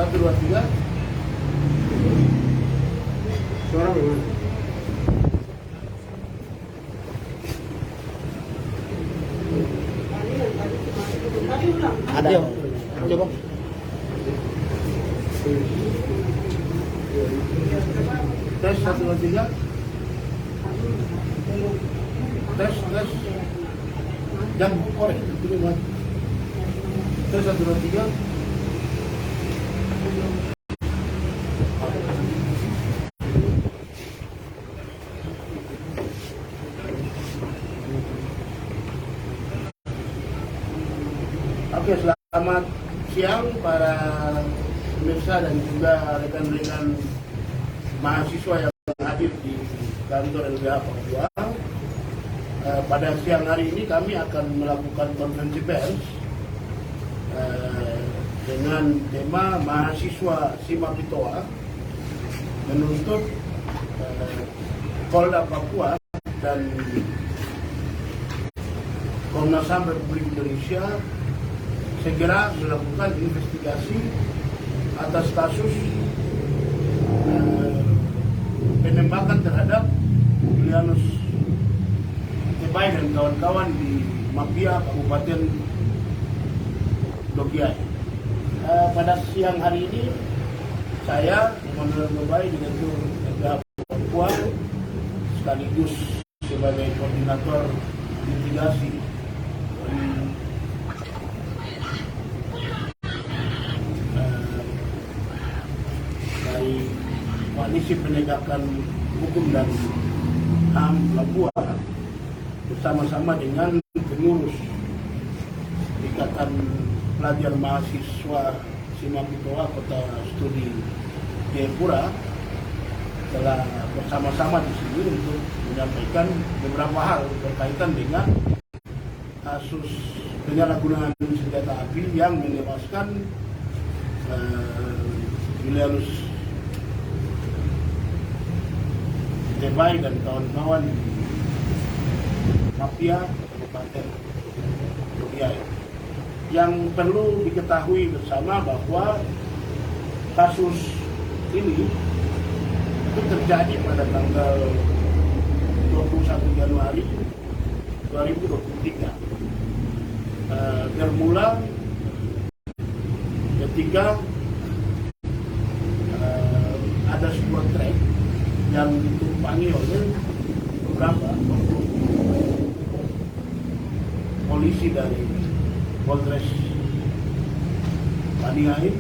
1, 2, 3. Suara bagaimana? Ada. Coba. Tes 1, 2, 3. Tes. Jangan korek. Tes 1, 2, 3. Oke, selamat siang para pemirsa dan juga rekan-rekan mahasiswa yang hadir di kantor LBH Papua. Pada siang hari ini kami akan melakukan konferensi pers dengan tema mahasiswa Simapitoa menuntut Polda Papua dan Komnas HAM Republik Indonesia segera melakukan investigasi atas kasus penembakan terhadap Julianus Tebay dan kawan-kawan di Mapia, Kabupaten Dogiai. Pada siang hari ini saya Emmanuel Tebay Direktur LBH Papua sekaligus sebagai koordinator mitigasi dari Koalisi Penegakan Hukum dan HAM Papua bersama-sama dengan pengurus Ikatan Pelajar Mahasiswa Simapitoa Kota Studi Jayapura telah bersama-sama di sini untuk menyampaikan beberapa hal berkaitan dengan kasus penyalahgunaan senjata api yang menewaskan Julianus Tebay dan kawan-kawan di Mapia, Kabupaten Dogiai. Yang perlu diketahui bersama bahwa kasus ini itu terjadi pada tanggal 21 Januari 2023. Bermula ketika ada sebuah trek yang ditumpangi oleh beberapa polisi dari Polres Paniai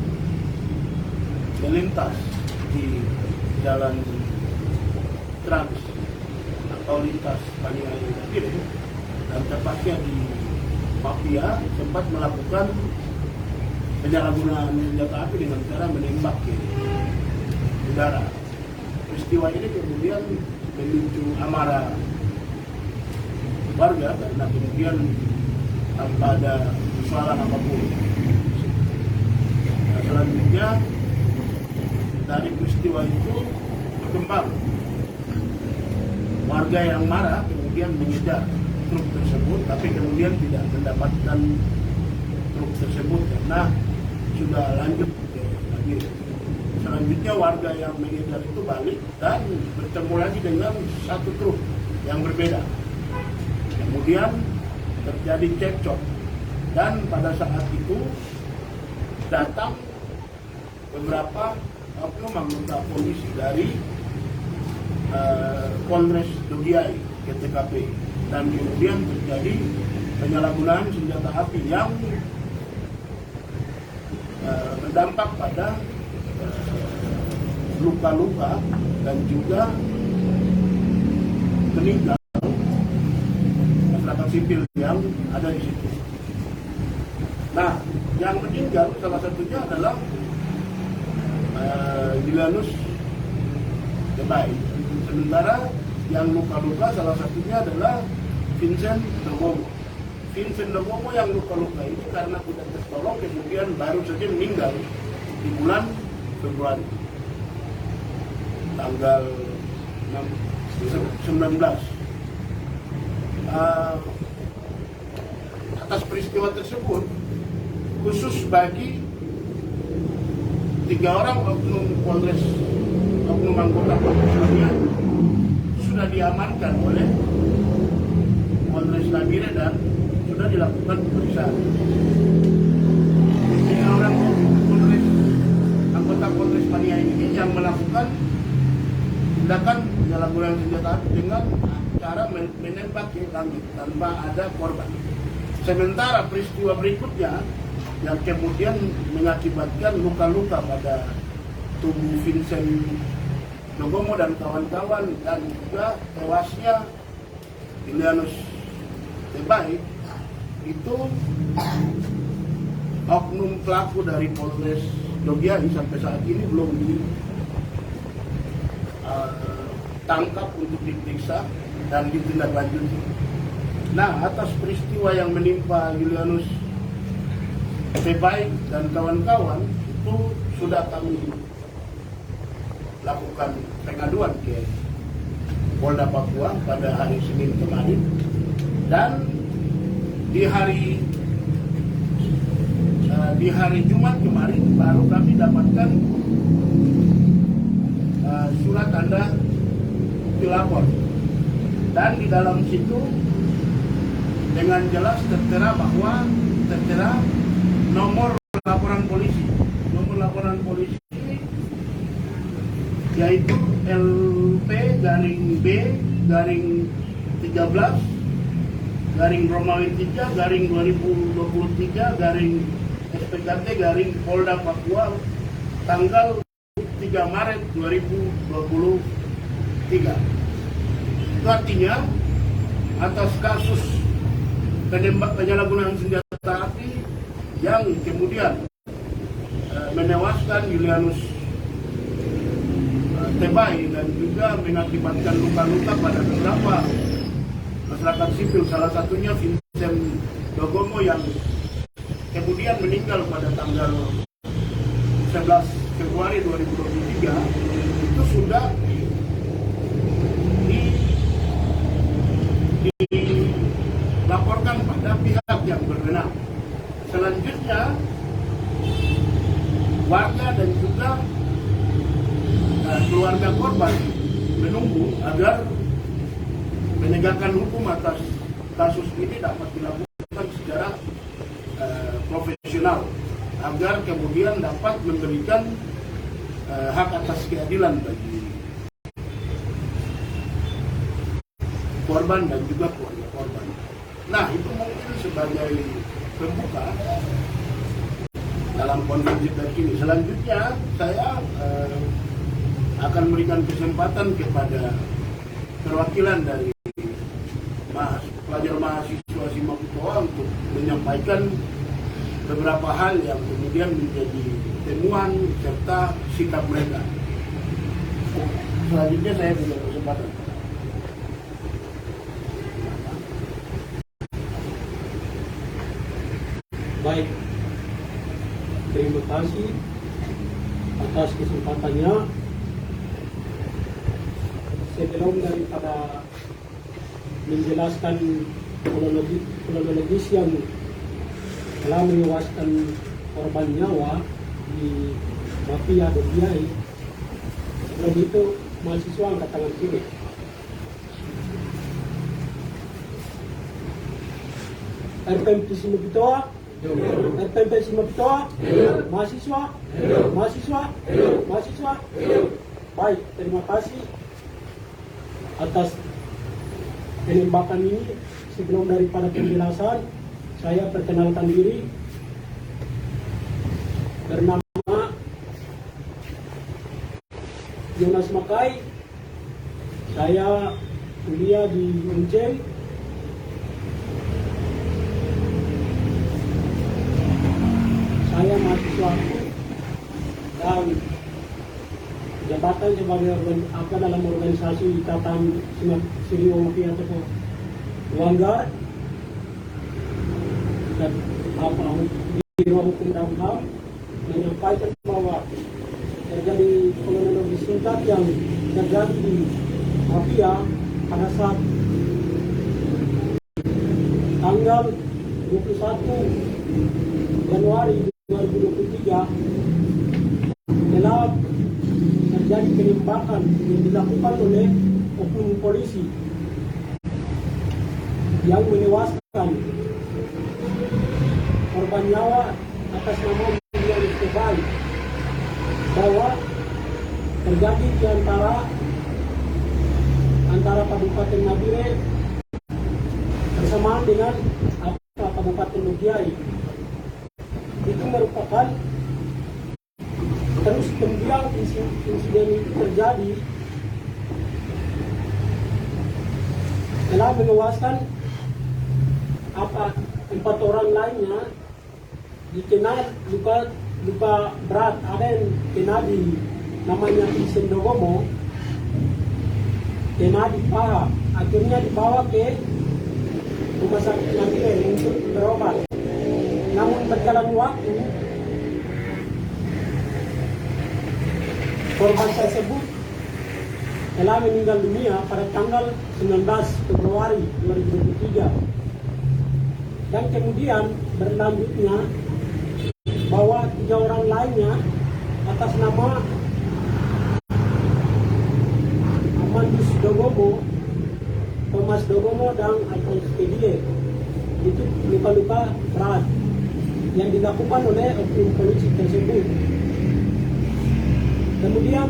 melintas di jalan Trans atau lintas Paniai kiri dan tepatnya di Mapia sempat melakukan penyalahgunaan senjata api dengan cara menembak ke udara. Peristiwa ini kemudian memicu amarah warga karena kemudian tanpa ada persoalan apapun. Nah, selanjutnya dari peristiwa itu berkembang. Warga yang marah kemudian mengejar truk tersebut, tapi kemudian tidak mendapatkan truk tersebut karena sudah lanjut ke lagi. Selanjutnya warga yang mengejar itu balik dan bertemu lagi dengan satu truk yang berbeda. Kemudian terjadi cekcok dan pada saat itu datang beberapa oknum anggota polisi dari Polres Dogiai ke TKP dan kemudian terjadi penyalahgunaan senjata api yang berdampak pada luka-luka dan juga meninggal masyarakat sipil yang ada di situ. Nah, yang meninggal salah satunya adalah Julianus Tebay. Sementara yang luka-luka salah satunya adalah Vincent Dogomo. Vincent Dogomo yang luka-luka ini karena tidak tertolong kemudian baru saja meninggal di bulan Februari tanggal 19. Atas peristiwa tersebut khusus bagi 3 orang oknum anggota Polres Labire sudah diamankan oleh Polres Labire dan sudah dilakukan pemeriksaan. 3 orang anggota Polres Paniai ini yang melakukan tindakan penyalahgunaan senjata api dengan cara menembak ke langit tanpa ada korban. Sementara peristiwa berikutnya yang kemudian mengakibatkan luka-luka pada tubuh Vincent Dogomo dan kawan-kawan dan juga tewasnya Julianus Tebay itu oknum pelaku dari Polres Dogiai sampai saat ini belum ditangkap untuk diperiksa dan ditindaklanjuti. Nah, atas peristiwa yang menimpa Julianus Tebay dan kawan-kawan itu sudah kami lakukan pengaduan ke Polda Papua pada hari Senin kemarin, dan di hari Jumat kemarin baru kami dapatkan surat tanda dilapor, dan di dalam situ dengan jelas tertera nomor laporan polisi yaitu LP-B-B-13-Romawi 3-2023-SPKT- Polda Papua tanggal 3 Maret 2023. Itu artinya atas kasus penyalahgunaan senjata api yang kemudian menewaskan Julianus Tebay dan juga mengakibatkan luka-luka pada beberapa masyarakat sipil, salah satunya Vincent Dogomo yang kemudian meninggal pada tanggal 11 Februari 2023, itu sudah dilaporkan pada pihak yang berwenang. Selanjutnya warga dan juga keluarga korban menunggu agar penegakan hukum atas kasus ini dapat dilakukan secara profesional agar kemudian dapat memberikan hak atas keadilan bagi korban dan juga keluarga korban. Nah, itu mungkin sebagai pembuka dalam konferensi pers ini. Selanjutnya saya akan memberikan kesempatan kepada perwakilan dari pelajar mahasiswa Simapitoa untuk menyampaikan beberapa hal yang kemudian menjadi temuan serta sikap mereka. Selanjutnya saya berikan kesempatan. Baik, terima kasih atas kesempatannya. Sebelum daripada menjelaskan kronologis yang telah menewaskan korban nyawa di mafia Dogiai, sebelum itu mahasiswa angkat tangan kiri. RPMP Simapitoa, RPMP Simapitoa, mahasiswa. Baik, terima kasih atas penembakan ini. Sebelum daripada penjelasan, saya perkenalkan diri. Bernama Jonas Makai. Saya kuliah di UNCEM. Saya mahasiswa dan jabatan sebagai dalam organisasi Ikatan Siri Mafia atau Wanggar dan Biro Hukum dan HAM menyampaikan bahwa terjadi kronologi singkat yang terjadi di mafia pada saat tanggal 21 Januari 2023 setelah terjadi penembakan yang dilakukan oleh oknum polisi yang menewaskan korban nyawa atas nama William Esteban, bahwa terjadi di antara Kabupaten Nabire bersamaan dengan Kabupaten Lugiai. Itu merupakan terus kemudian insiden itu terjadi telah menewaskan 4 orang lainnya, dikenal luka berat. Ada yang kena di namanya Isen Dogomo, kena di paha, akhirnya dibawa ke rumah sakit Nabire untuk berobat. Namun berjalan waktu, korban tersebut telah meninggal dunia pada tanggal 19 Februari 2023. Dan kemudian berlanjutnya bahwa 3 orang lainnya atas nama Amandus Dogomo, Thomas Dogomo, dan Alphonse Pedie itu luka-luka berat yang dilakukan oleh oknum polisi tersebut. Kemudian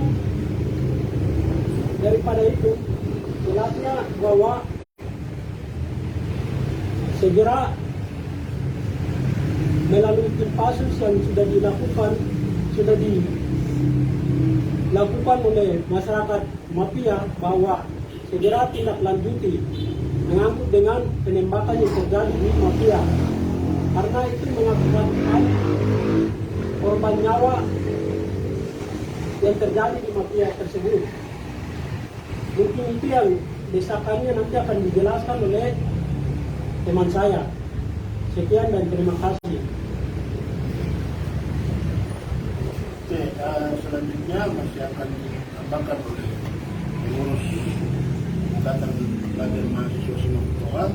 daripada itu, jelasnya bahwa segera melalui tim pasus yang sudah dilakukan oleh masyarakat Mapia, bahwa segera tindak lanjuti mengangkut dengan penembakan yang terjadi di Mapia, karena itu mengakibatkan korban nyawa yang terjadi di Mapia tersebut. Mungkin itu yang desakannya nanti akan dijelaskan oleh teman saya. Sekian dan terima kasih. Oke, selanjutnya masih akan ditambahkan oleh pengurus Ikatan Pelajar Mahasiswa Sumatera.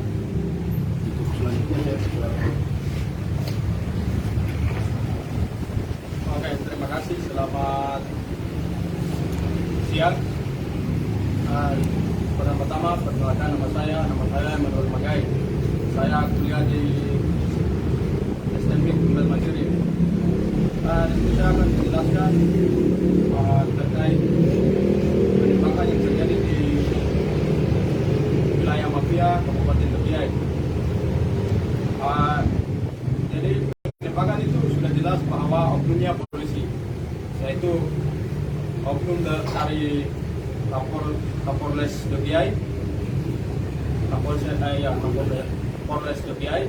Untuk selanjutnya saya persilakan. Oke, terima kasih. Selamat siang. Pertama-tama perkenalkan nama saya Menurut Magai. Saya kuliah di STMK Tunggal Mandiri. Di sini saya akan menjelaskan terkait penembakan yang terjadi di wilayah Mapia, Kabupaten Lugiai. Jadi penembakan itu sudah jelas bahwa oknumnya polisi, yaitu oknum dari Kapolres Lugiai, Kapolres Lugiai,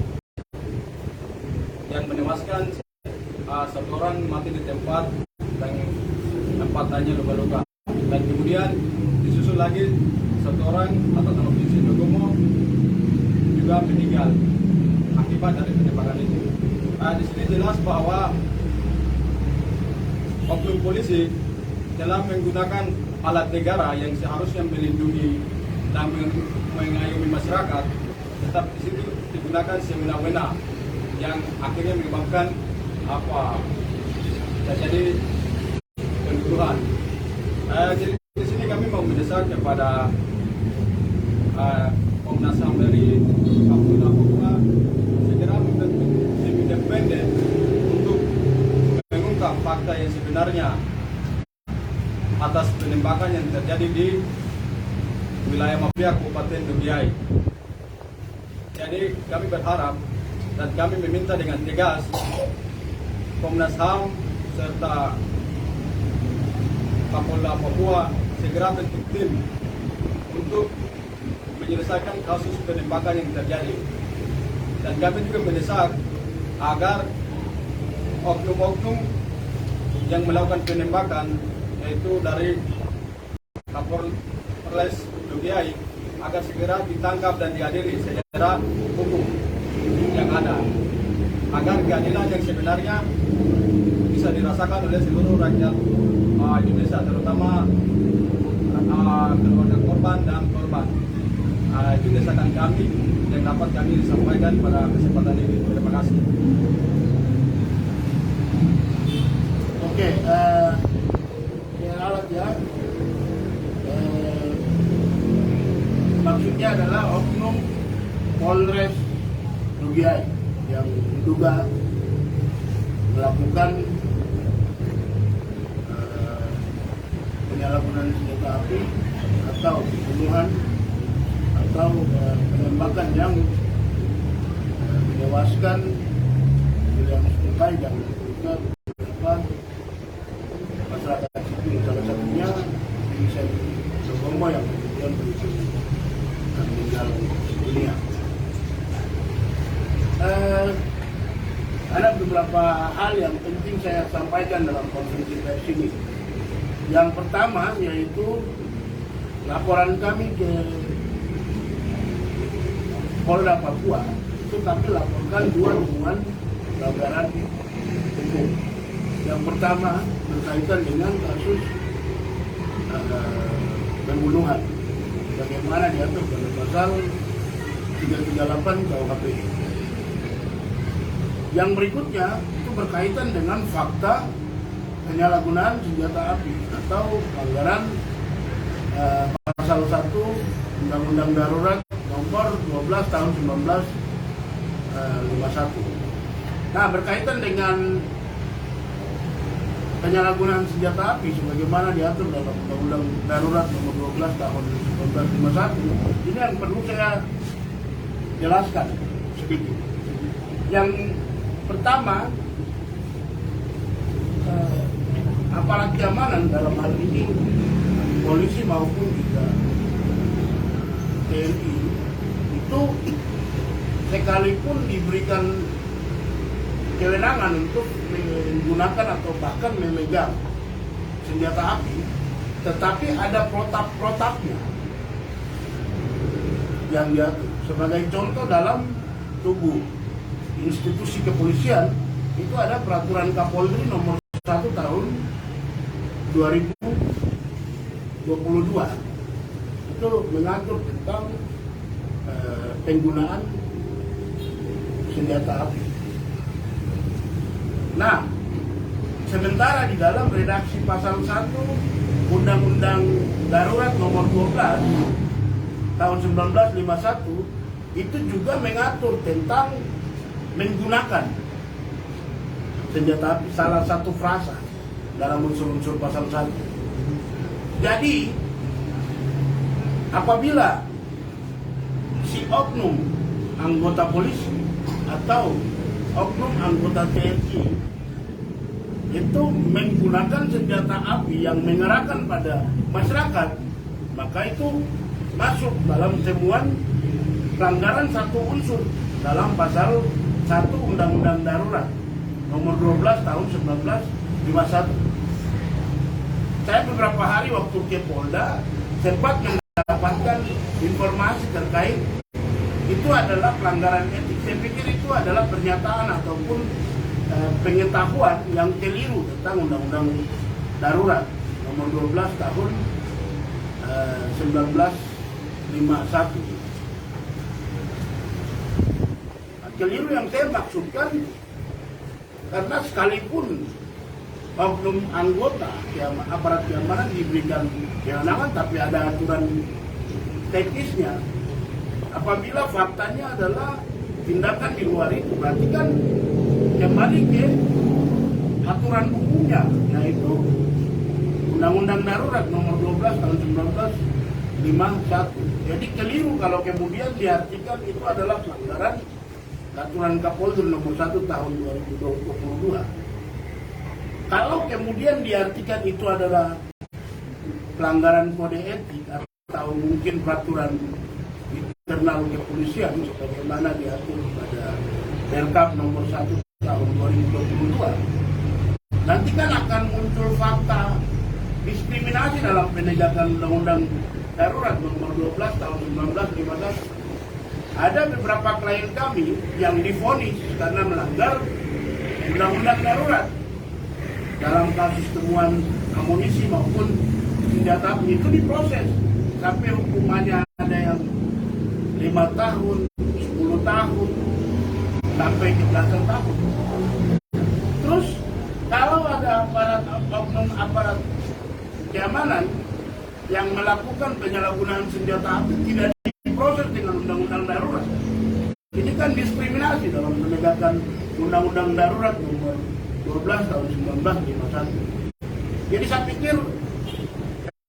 yang menewaskan 1 orang mati di tempat dan 4 lainnya luka-luka. Dan kemudian disusul lagi 1 orang atas nama Vincent Dogomo juga meninggal akibat dari penembakan itu. Di sini jelas bahwa oknum polisi telah menggunakan alat negara yang seharusnya melindungi dan mengayomi masyarakat, tetap di situ digunakan semena-mena yang akhirnya menyebabkan terjadi pembunuhan. Jadi di sini kami mau mendesak kepada Komnas HAM dari Kapolda Papua segera membentuk tim independen untuk mengungkap fakta yang sebenarnya atas penembakan yang terjadi di wilayah Mapia, Kabupaten Lugiai. Jadi kami berharap dan kami meminta dengan tegas Komnas HAM serta Kapolda Papua segera bentuk tim untuk menyelesaikan kasus penembakan yang terjadi. Dan kami juga mendesak agar oknum-oknum yang melakukan penembakan, yaitu dari Kapolres Lugiai, agar segera ditangkap dan diadili secara hukum yang ada, agar keadilan yang sebenarnya bisa dirasakan oleh seluruh rakyat Indonesia, terutama keluarga korban dan korban. Itu desakan kami yang dapat kami sampaikan pada kesempatan ini. Terima kasih. Oke, ini adalah oknum Polres Rugiai yang diduga melakukan penyalahgunaan senjata api atau pembunuhan atau penembakan yang menewaskan William Stukai dan juga beberapa masyarakat sipil, salah satunya Vincent Nogomo yang kemudian meninggal dunia. Ada beberapa hal yang penting saya sampaikan dalam konferensi pers ini. Yang pertama yaitu laporan kami ke Polda Papua itu kami laporkan 2 temuan pelanggaran hukum. Yang pertama berkaitan dengan kasus pembunuhan, bagaimana diatur pada pasal 338 KUHP. Yang berikutnya itu berkaitan dengan fakta penyalahgunaan senjata api atau pelanggaran pasal 1 Undang-Undang Darurat nomor 12 tahun 1951. Nah, berkaitan dengan penyalahgunaan senjata api sebagaimana diatur dalam Undang-Undang Darurat nomor 12 tahun 1951, ini yang perlu saya jelaskan sedikit. Yang pertama, aparat keamanan dalam hal ini polisi maupun juga TNI itu sekalipun diberikan kewenangan untuk menggunakan atau bahkan memegang senjata api, tetapi ada protap-protapnya yang diatur. Sebagai contoh, dalam tubuh institusi kepolisian itu ada peraturan Kapolri nomor 1 tahun 2022 itu mengatur tentang penggunaan senjata api. Nah, sementara di dalam redaksi pasal 1 Undang-Undang Darurat nomor 12 tahun 1951 itu juga mengatur tentang menggunakan senjata api, salah satu frasa dalam unsur-unsur pasal 1. Jadi apabila si oknum anggota polisi atau oknum anggota TNI itu menggunakan senjata api yang mengerahkan pada masyarakat, maka itu masuk dalam temuan pelanggaran satu unsur dalam pasal 1 Undang-Undang Darurat nomor 12 tahun 1951. Saya beberapa hari waktu ke Polda sempat mendapatkan informasi terkait itu adalah pelanggaran etik. Saya pikir itu adalah pernyataan ataupun pengetahuan yang keliru tentang Undang-Undang Darurat nomor 12 tahun 1951. Keliru yang saya maksudkan karena sekalipun oknum anggota aparat keamanan diberikan kewenangan, tapi ada aturan teknisnya. Apabila faktanya adalah tindakan di luar itu, berarti kan kembali ke aturan umumnya, yaitu Undang-Undang Darurat nomor 12 tahun 1951. Jadi keliru kalau kemudian diartikan itu adalah pelanggaran Peraturan Kapolri nomor 1 tahun 2022. Kalau kemudian diartikan itu adalah pelanggaran kode etik atau mungkin peraturan internal kepolisian sebagaimana diatur pada Perkap nomor 1 tahun 2022, nanti kan akan muncul fakta diskriminasi dalam penegakan Undang-Undang Darurat nomor 12 tahun 1951. Ada beberapa klien kami yang divonis karena melanggar Undang-Undang Darurat dalam kasus temuan amunisi maupun senjata api, itu diproses sampai hukumannya ada yang 5 tahun, 10 tahun, sampai 11 tahun. Terus kalau ada aparat keamanan yang melakukan penyalahgunaan senjata api tidak diproses melakukan diskriminasi dalam penegakan Undang-Undang Darurat nomor 12 tahun 1951. Jadi saya pikir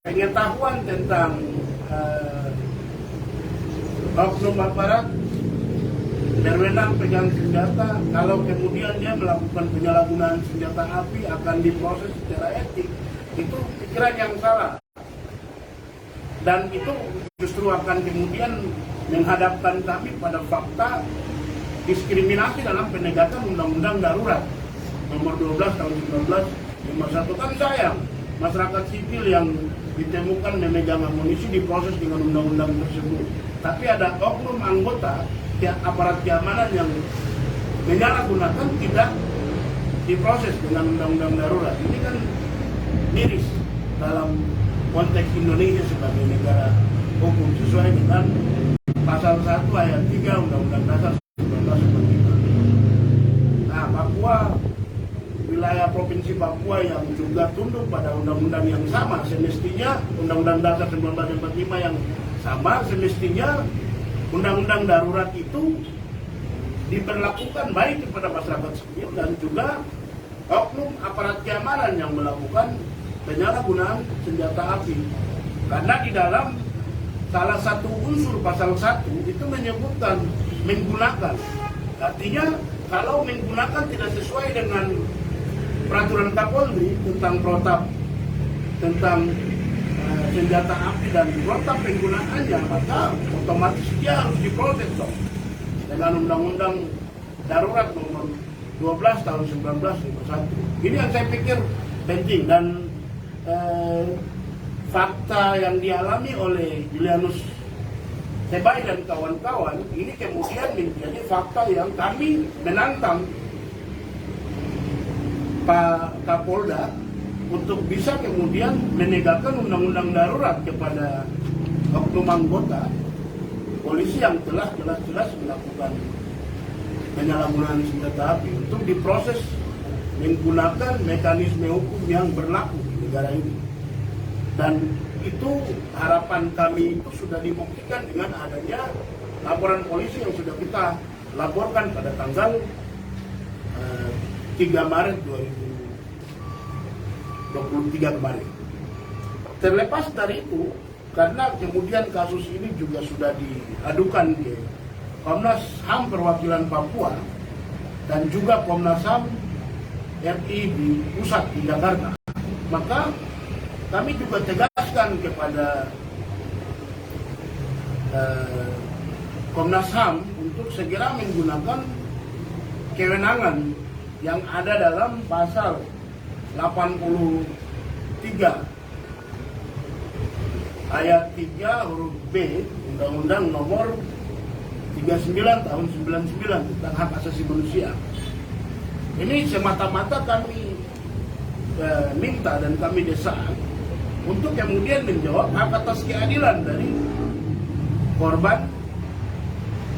pengetahuan tentang oknum aparat berwenang pegang senjata, kalau kemudian dia melakukan penyalahgunaan senjata api akan diproses secara etik, itu pikiran yang salah. Dan itu justru akan kemudian menghadapkan kami pada fakta diskriminasi dalam penegakan Undang-Undang Darurat nomor 12 tahun 1951. Kan sayang masyarakat sipil yang ditemukan memegang amunisi diproses dengan undang-undang tersebut, tapi ada oknum anggota aparat keamanan yang menyalahgunakan tidak diproses dengan undang-undang darurat. Ini kan miris dalam konteks Indonesia sebagai negara hukum sesuai dengan pasal 1 ayat 3 Undang-Undang Dasar 1945. Nah, Papua, wilayah Provinsi Papua yang juga tunduk pada undang-undang yang sama, semestinya Undang-Undang Dasar 1945 yang sama, semestinya Undang-Undang Darurat itu diberlakukan baik kepada masyarakat sipil dan juga oknum aparat keamanan yang melakukan penyalahgunaan senjata api. Karena di dalam salah satu unsur pasal 1 itu menyebutkan menggunakan. Artinya kalau menggunakan tidak sesuai dengan peraturan Kapolri tentang protap, tentang senjata api dan protap penggunaannya, maka otomatis dia harus diproses dong dengan Undang-Undang Darurat nomor 12 tahun 1951. Ini yang saya pikir penting, dan fakta yang dialami oleh Julianus Tebay dan kawan-kawan ini kemudian menjadi fakta yang kami menantang Pak Kapolda untuk bisa kemudian menegakkan undang-undang darurat kepada oknum anggota polisi yang telah jelas-jelas melakukan penyalahgunaan senjata api untuk diproses menggunakan mekanisme hukum yang berlaku di negara ini. Dan itu harapan kami itu sudah dibuktikan dengan adanya laporan polisi yang sudah kita laporkan pada tanggal 3 Maret 2023 kemarin. Terlepas dari itu, karena kemudian kasus ini juga sudah diadukan ke Komnas HAM Perwakilan Papua dan juga Komnas HAM RI di pusat di Jakarta, maka kami juga tegaskan kepada Komnas HAM untuk segera menggunakan kewenangan yang ada dalam pasal 83 ayat 3 huruf B Undang-Undang nomor 39 tahun 99 tentang hak asasi manusia. Ini semata-mata kami minta dan kami desak untuk kemudian menjawab hak atas keadilan dari korban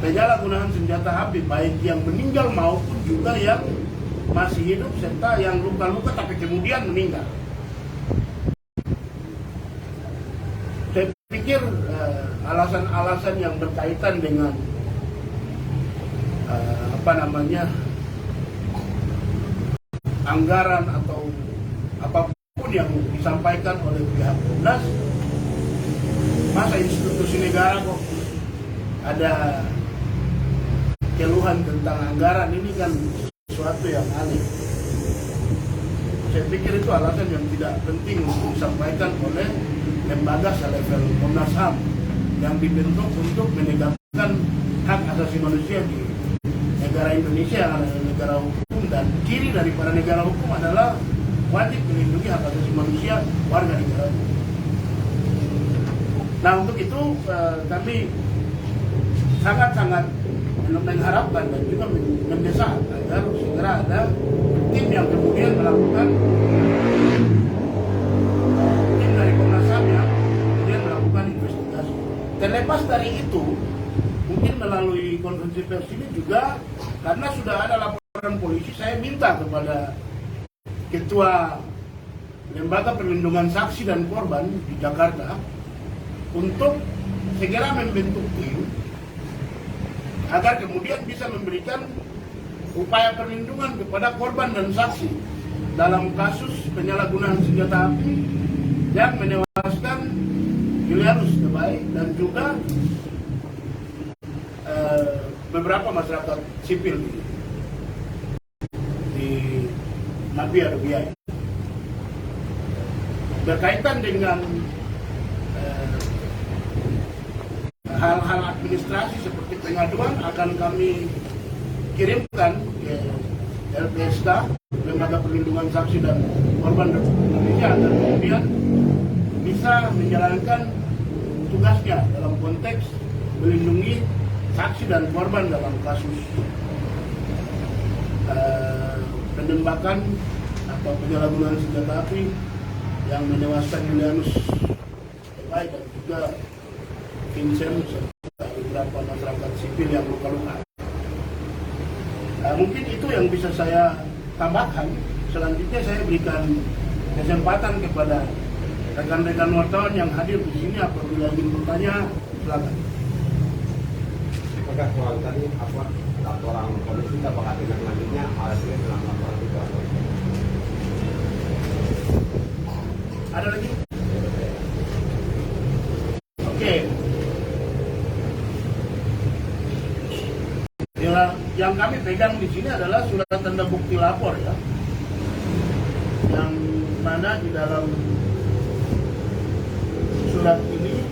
penyalahgunaan senjata api, baik yang meninggal maupun juga yang masih hidup serta yang luka-luka tapi kemudian meninggal. Saya pikir alasan-alasan yang berkaitan dengan anggaran atau apapun yang disampaikan oleh pihak Komnas, masa institusi negara kok ada keluhan tentang anggaran, ini kan sesuatu yang aneh. Saya pikir itu alasan yang tidak penting untuk disampaikan oleh lembaga selevel Komnas HAM yang dibentuk untuk menegakkan hak asasi manusia di negara Indonesia yang adalah negara hukum, dan ciri daripada negara hukum adalah wajib melindungi hak asasi manusia warga negara. Nah, untuk itu kami sangat-sangat mengharapkan dan juga mendesak agar segera ada tim yang kemudian melakukan tim dari Komnas HAM yang kemudian melakukan investigasi. Terlepas dari itu, mungkin melalui konferensi pers ini juga, karena sudah ada laporan polisi, saya minta kepada Ketua Lembaga Perlindungan Saksi dan Korban di Jakarta untuk segera membentuk tim agar kemudian bisa memberikan upaya perlindungan kepada korban dan saksi dalam kasus penyalahgunaan senjata api yang menewaskan Julianus Kebaik dan juga beberapa masyarakat sipil di Mapia Rubiai. Berkaitan dengan hal-hal administrasi seperti pengaduan akan kami kirimkan ke LPSK, Lembaga Perlindungan Saksi dan Korban Republik Indonesia, agar kemudian bisa menjalankan tugasnya dalam konteks melindungi saksi dan korban dalam kasus penembakan atau penyalahgunaan senjata api yang menewaskan Julianus Kebaik dan juga Vincent serta beberapa masyarakat sipil yang luka-luka. Mungkin itu yang bisa saya tambahkan. Selanjutnya saya berikan kesempatan kepada rekan-rekan wartawan yang hadir di sini apabila ingin bertanya, silakan. Apakah soal tadi laporan polisi apakah tindak lanjutnya hasilnya dalam laporan itu atau ada lagi? Oke. Yang kami pegang di sini adalah surat tanda bukti lapor ya, yang mana di dalam surat ini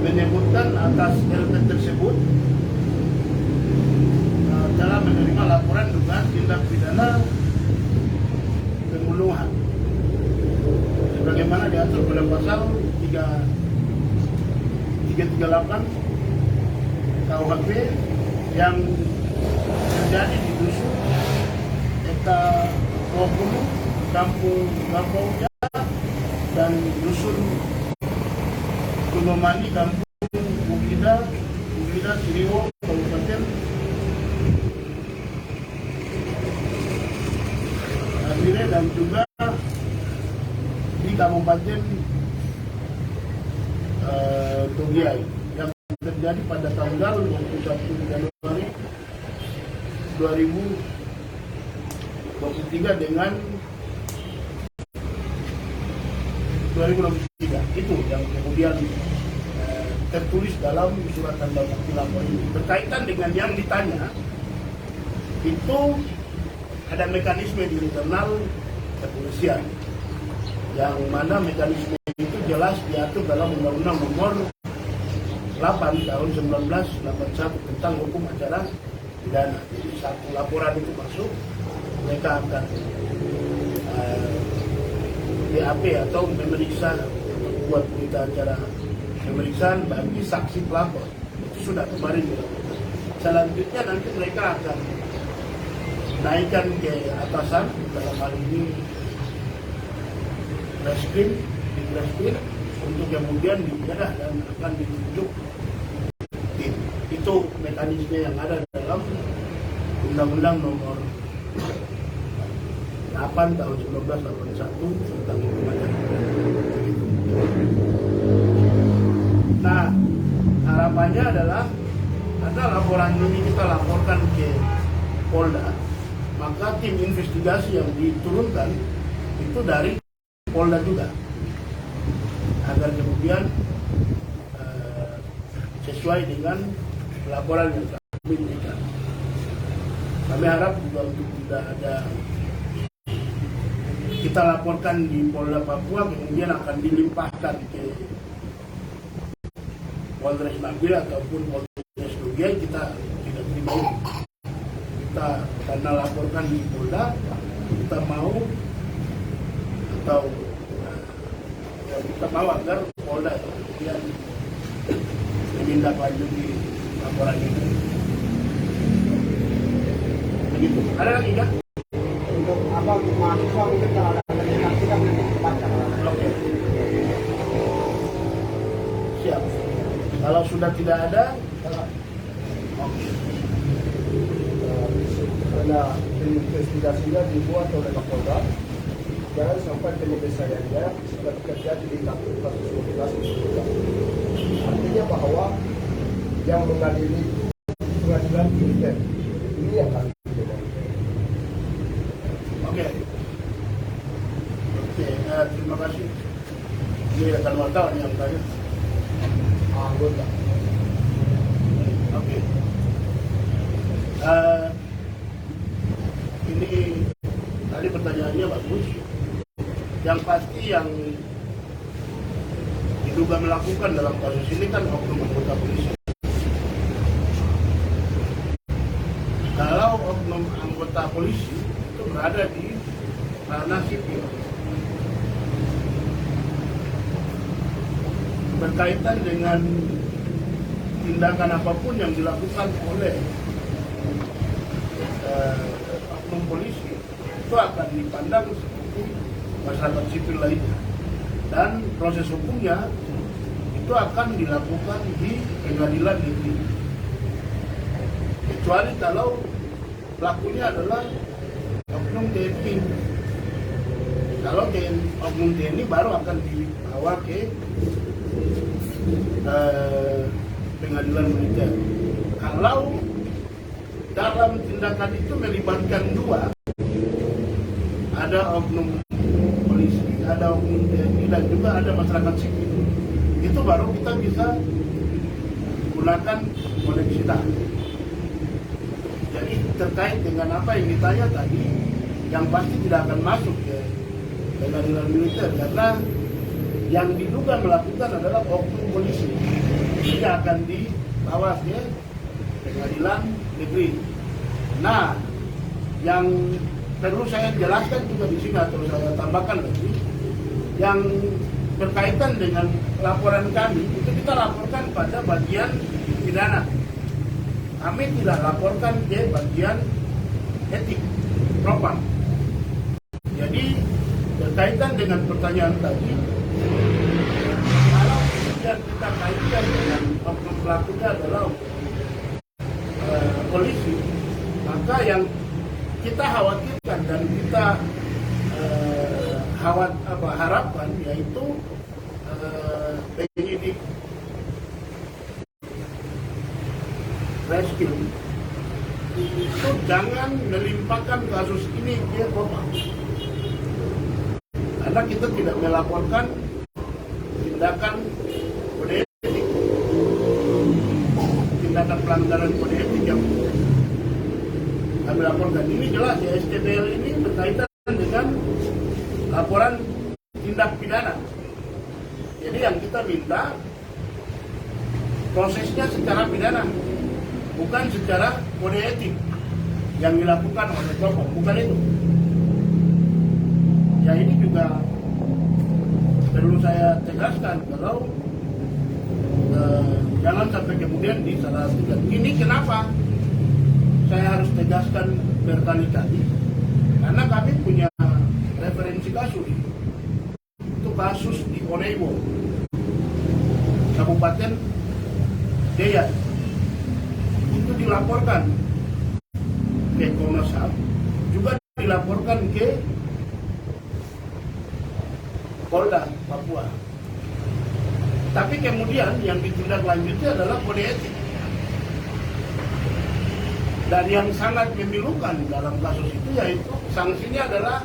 menyebutkan atas LP tersebut telah menerima laporan dugaan tindak pidana pembunuhan sebagaimana diatur pada pasal 338 KUHP yang terjadi di dusun Eka 20 Kampung Gapauja dan dusun Gunumani Kampung Bukida Siriwo Kabupaten Abire dan juga di Kabupaten Togiai yang terjadi pada tanggal 21 Januari 2023 dengan 2023. Itu yang kemudian tertulis dalam surat tanda bukti lapor ini. Berkaitan dengan yang ditanya, itu ada mekanisme di internal kepolisian yang mana mekanisme itu jelas diatur dalam Undang-Undang Nomor 8 tahun 1981 tentang hukum acara pidana. Jadi satu laporan itu masuk, mereka akan BAP atau memeriksa, buat berita acara pemeriksaan bagi saksi pelapor. Itu sudah kemarin dilakukan. Selanjutnya nanti mereka akan naikkan ke atasan, dalam hal ini reskrim, di reskrim untuk kemudian dibedah dan akan ditunjuk tim. Itu mekanisme yang ada dalam Undang-Undang Nomor 8 tahun 1981 tentang hukum acara pidana. Nah, harapannya adalah karena laporan ini kita laporkan ke Polda, maka tim investigasi yang diturunkan itu dari Polda juga, agar kemudian sesuai dengan laporan yang kami berikan. Kami harap juga untuk tidak ada kita laporkan di Polda Papua kemudian akan dilimpahkan ke Polres Nabil ataupun Polres Togiai, kita tidak terima ini. Kita karena laporkan di Polda, kita mau atau kita mau agar Polda kemudian menindaklanjuti laporan ini. Begitu. Ada lagi kan? untuk apa mahasiswa mungkin kalau ada yang tidak nanti baca. Oke. Siap. Kalau sudah tidak ada, oke. Karena investigasinya dibuat oleh Kapolda, jangan sampai penyelesaiannya seperti terjadi di kasus 12 itu. Artinya bahwa yang mengadili pengadilan militer. Ini yang kami dengar. Oke. Terima kasih. Ini akan wartawan yang tanya. Anggota. Oke. Ini tadi pertanyaannya bagus. Yang pasti yang diduga melakukan dalam kasus ini kan oknum anggota polisi. Kalau oknum anggota polisi itu berada di ranah sipil, berkaitan dengan tindakan apapun yang dilakukan oleh oknum polisi itu akan dipandang seperti masyarakat sipil lainnya, dan proses hukumnya itu akan dilakukan di pengadilan negeri, kecuali kalau pelakunya adalah oknum TNI. Kalau oknum TNI baru akan dibawa ke pengadilan militer. Kalau dalam tindakan itu melibatkan dua, ada oknum polisi, ada oknum TNI, dan juga ada masyarakat sipil, itu baru kita bisa gunakan koneksitas. Jadi terkait dengan apa yang ditanya tadi, yang pasti tidak akan masuk ke pengadilan militer, karena yang diduga melakukan adalah oknum polisi. Dia akan dibawa ke pengadilan negeri. Nah, yang perlu saya jelaskan juga di sini atau saya tambahkan lagi, yang berkaitan dengan laporan kami itu kita laporkan pada bagian pidana. Kami tidak laporkan ke bagian etik, propam. Jadi berkaitan dengan pertanyaan tadi, kalau kemudian kita kaitkan dengan oknum pelakunya adalah polisi, maka yang kita khawatirkan dan kita harapkan yaitu penyidik rescue itu jangan melimpahkan kasus ini ke propam, karena kita tidak melaporkan tindakan kode etik, tindakan pelanggaran kode etik yang kami laporkan. Ini jelas ya, STBL ini berkaitan dengan laporan tindak pidana. Jadi yang kita minta prosesnya secara pidana, bukan secara kode etik yang dilakukan oleh propam, bukan itu. Ya ini juga perlu saya tegaskan, kalau jangan sampai kemudian disalahgunakan. Ini kenapa saya harus tegaskan berkali-kali, karena kami punya referensi kasus. Itu kasus di Oneibo, Kabupaten Deya. Itu dilaporkan ke Komnas HAM, juga dilaporkan ke Polda Papua. Tapi kemudian yang ditindaklanjuti adalah kode etik. Dan yang sangat memilukan dalam kasus itu yaitu sanksinya adalah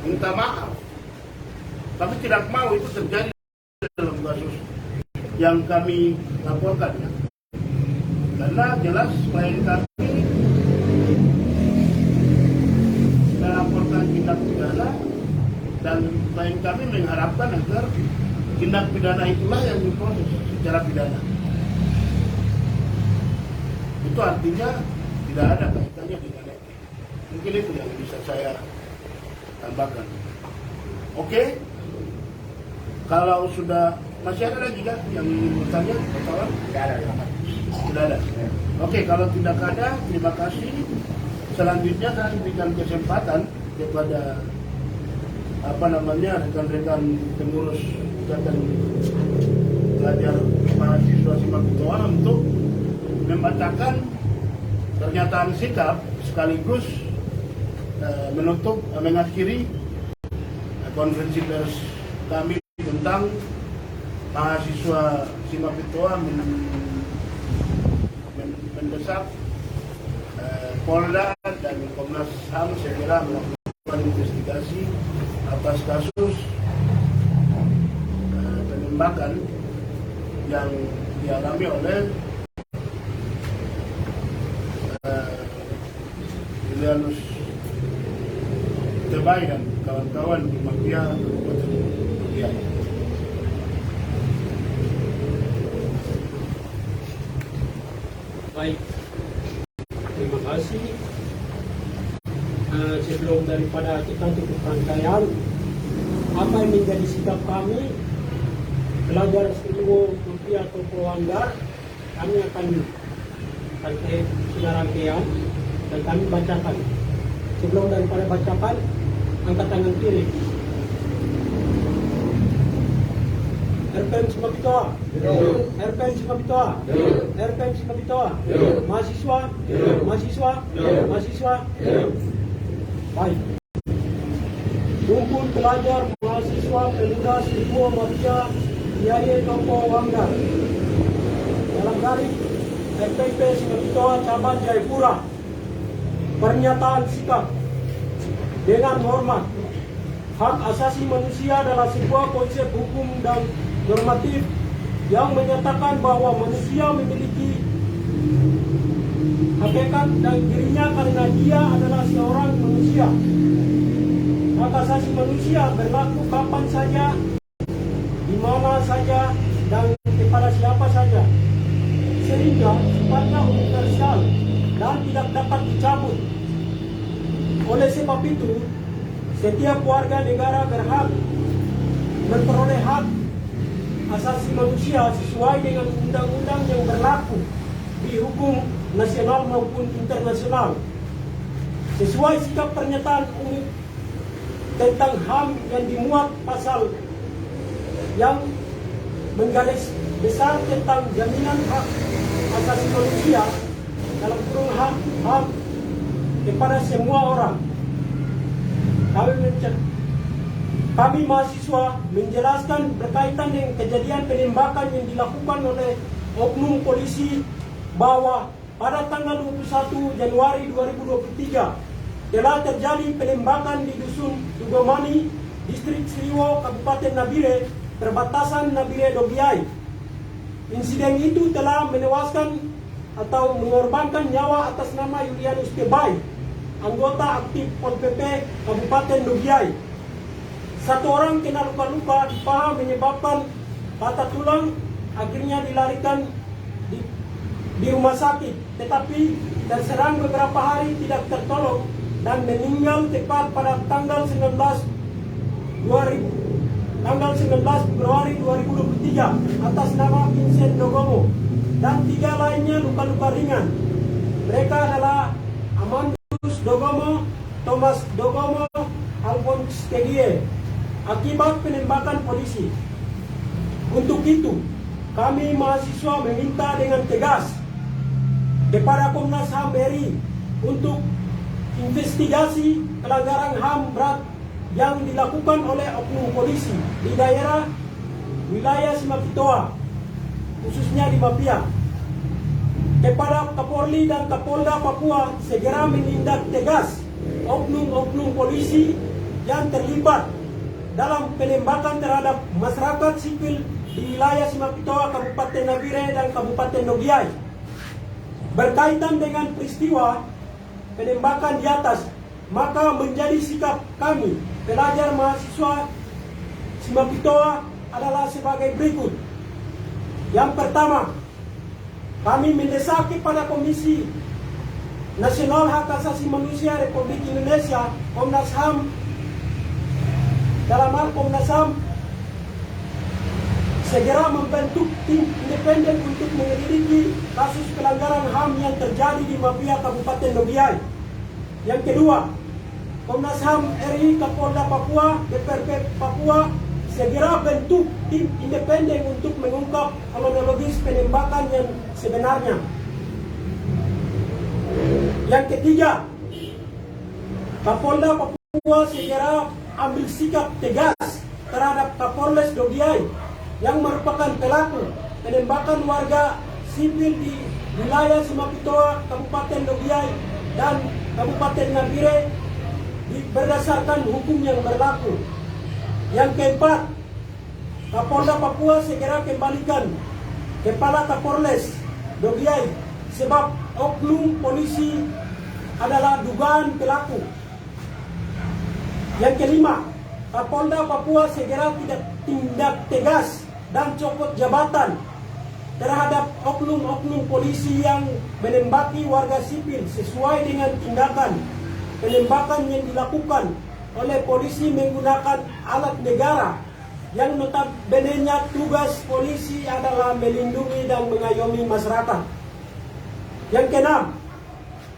minta maaf. Kami tidak mau itu terjadi dalam kasus yang kami laporkan, ya. Karena jelas klien kami melaporkan tindak pidana, dan klien kami mengharapkan agar tindak pidana itulah yang diproses secara pidana. Itu artinya tidak ada kaitannya dengan etik. Mungkin itu yang bisa saya tambahkan. Oke? Kalau sudah, masih ada lagi kan yang ingin bertanya? Pertanyaan? Tidak ada. Tidak ada. Oke, kalau tidak ada, terima kasih. Selanjutnya saya berikan kesempatan kepada rekan-rekan pengurus Ikatan Pelajar Mahasiswa Simak Kutoa untuk membacakan pernyataan sikap sekaligus mengakhiri konferensi pers kami tentang mahasiswa si Mapitoa mendesak Polda dan Komnas HAM segera melakukan investigasi atas kasus penembakan yang dialami oleh Julianus Tebay dan kawan-kawan di mafia Kabupaten Dugiay. Baik, terima kasih. Sebelum daripada kita tutup rangkaian, apa yang menjadi sikap kami pelajar seluruh mafia atau pelanggar, kami akan rangkaian dan kami bacakan. Sebelum daripada bacakan, angkat tangan kiri. RPM Mapitoa, RPM Mapitoa, RPM Mapitoa, mahasiswa, mahasiswa, mahasiswa. Baik. Rumpun pelajar, mahasiswa, pemuda, semua mafia, Yaya Toko Wanggar. Dalam garis FPP Mapitoa Cabang Jayapura. Pernyataan sikap dengan hormat. Hak asasi manusia adalah sebuah konsep hukum dan normatif yang menyatakan bahwa manusia memiliki hakikat dan dirinya karena dia adalah seorang manusia. Hak asasi manusia berlaku kapan saja, di mana saja, dan kepada siapa saja, sehingga sifatnya universal dan tidak dapat dicabut. Oleh sebab itu, setiap warga negara berhak memperoleh hak asasi manusia sesuai dengan undang-undang yang berlaku di hukum nasional maupun internasional. Sesuai sikap pernyataan umum tentang HAM yang dimuat pasal yang menggaris besar tentang jaminan hak asasi manusia dalam kurung HAM kepada semua orang. Kami mahasiswa menjelaskan berkaitan dengan kejadian penembakan yang dilakukan oleh oknum polisi bahwa pada tanggal 21 Januari 2023 telah terjadi penembakan di Dusun Tugomani, Distrik Sriwo, Kabupaten Nabire, perbatasan Nabire Dogiay. Insiden itu telah menewaskan atau mengorbankan nyawa atas nama Julianus Tebay, anggota aktif Pol PP Kabupaten Dogiay. Satu orang kena luka-luka di paha menyebabkan patah tulang, akhirnya dilarikan di rumah sakit, tetapi terserang beberapa hari tidak tertolong dan meninggal tepat pada tanggal 19 Februari 2023 atas nama Vincent Dogomo, dan 3 lainnya luka-luka ringan. Mereka adalah Amandus Dogomo, Thomas Dogomo, Alphonse Tegie, akibat penembakan polisi. Untuk itu, kami mahasiswa meminta dengan tegas kepada Komnas HAM RI untuk investigasi pelanggaran HAM berat yang dilakukan oleh oknum polisi di daerah wilayah Mapitoa, khususnya di Mapia. Kepada Kapolri dan Kapolda Papua segera menindak tegas oknum-oknum polisi yang terlibat dalam penembakan terhadap masyarakat sipil di wilayah Mapitoa, Kabupaten Nabire, dan Kabupaten Dogiay. Berkaitan dengan peristiwa penembakan di atas, maka menjadi sikap kami, pelajar mahasiswa Mapitoa, adalah sebagai berikut. Yang pertama, kami mendesak kepada Komisi Nasional Hak Asasi Manusia Republik Indonesia, Komnas HAM, dalam hal Komnas HAM, segera membentuk tim independen untuk menyelidiki kasus pelanggaran HAM yang terjadi di Mapia, Kabupaten Dogiay. Yang kedua, Komnas HAM RI, Kapolda Papua, DPRP Papua segera bentuk tim independen untuk mengungkap kronologis penembakan yang sebenarnya. Yang ketiga, Kapolda Papua segera ambil sikap tegas terhadap Kapolres Dogiay yang merupakan pelaku penembakan warga sipil di wilayah Simapitoa, Kabupaten Logiai, dan Kabupaten Nabire berdasarkan hukum yang berlaku. Yang keempat, Kapolda Papua segera kembalikan Kepala Kapolres Logiai sebab oknum polisi adalah dugaan pelaku. Yang kelima, Kapolda Papua segera tidak tindak tegas dan copot jabatan terhadap oknum-oknum polisi yang menembaki warga sipil sesuai dengan tindakan penembakan yang dilakukan oleh polisi menggunakan alat negara yang notabene-nya tugas polisi adalah melindungi dan mengayomi masyarakat. Yang keenam,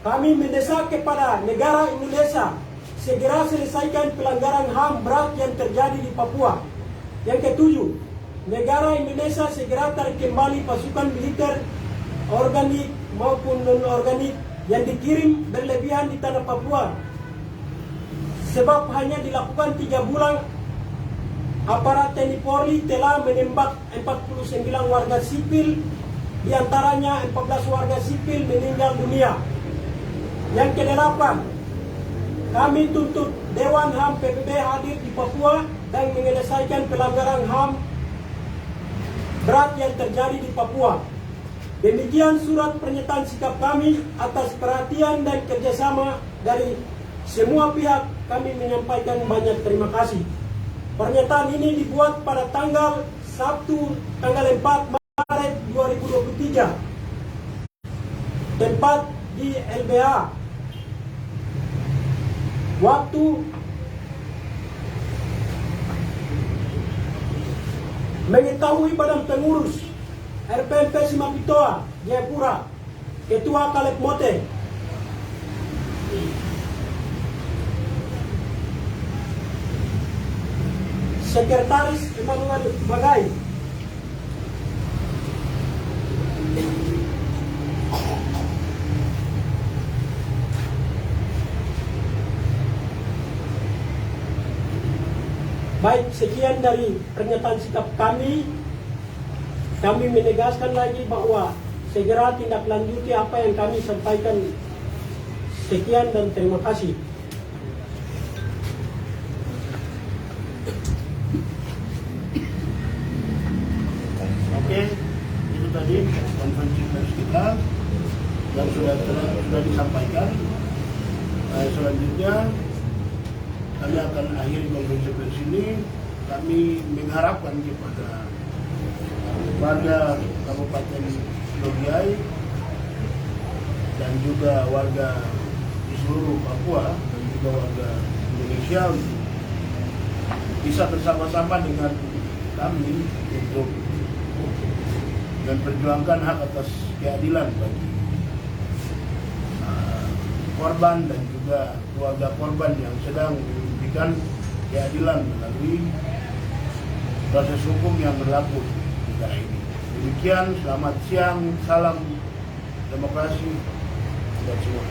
kami mendesak kepada negara Indonesia segera selesaikan pelanggaran HAM berat yang terjadi di Papua. Yang ketujuh, negara Indonesia segera tarik kembali pasukan militer organik maupun non-organik yang dikirim berlebihan di tanah Papua. Sebab hanya dilakukan 3 bulan, aparat TNI Polri telah menembak 49 warga sipil, diantaranya 14 warga sipil meninggal dunia. Yang kedelapan, kami tuntut Dewan HAM PBB hadir di Papua dan menyelesaikan pelanggaran HAM berat yang terjadi di Papua. Demikian surat pernyataan sikap kami. Atas perhatian dan kerjasama dari semua pihak kami menyampaikan banyak terima kasih. Pernyataan ini dibuat pada tanggal Sabtu tanggal 4 Maret 2023. Tempat di LBH. Waktu mengetahui Badan Pengurus RPMP Simapitoa, Jayapura, Ketua Kaleb Mote, Sekretaris Emmanuel Bagai, baik, sekian dari pernyataan sikap kami. Kami menegaskan lagi bahwa segera tindak lanjuti apa yang kami sampaikan. Sekian dan terima kasih. Oke, itu tadi konferensi pers kita yang sudah disampaikan. Selanjutnya kami akan akhiri konferensi pers ini. Kami mengharapkan kepada warga Kabupaten Logiai dan juga warga di seluruh Papua dan juga warga Indonesia untuk bisa bersama-sama dengan kami untuk memperjuangkan hak atas keadilan bagi korban dan juga keluarga korban yang sedang memberikan keadilan melalui proses hukum yang berlaku di negara ini. Demikian, selamat siang, salam demokrasi buat semua.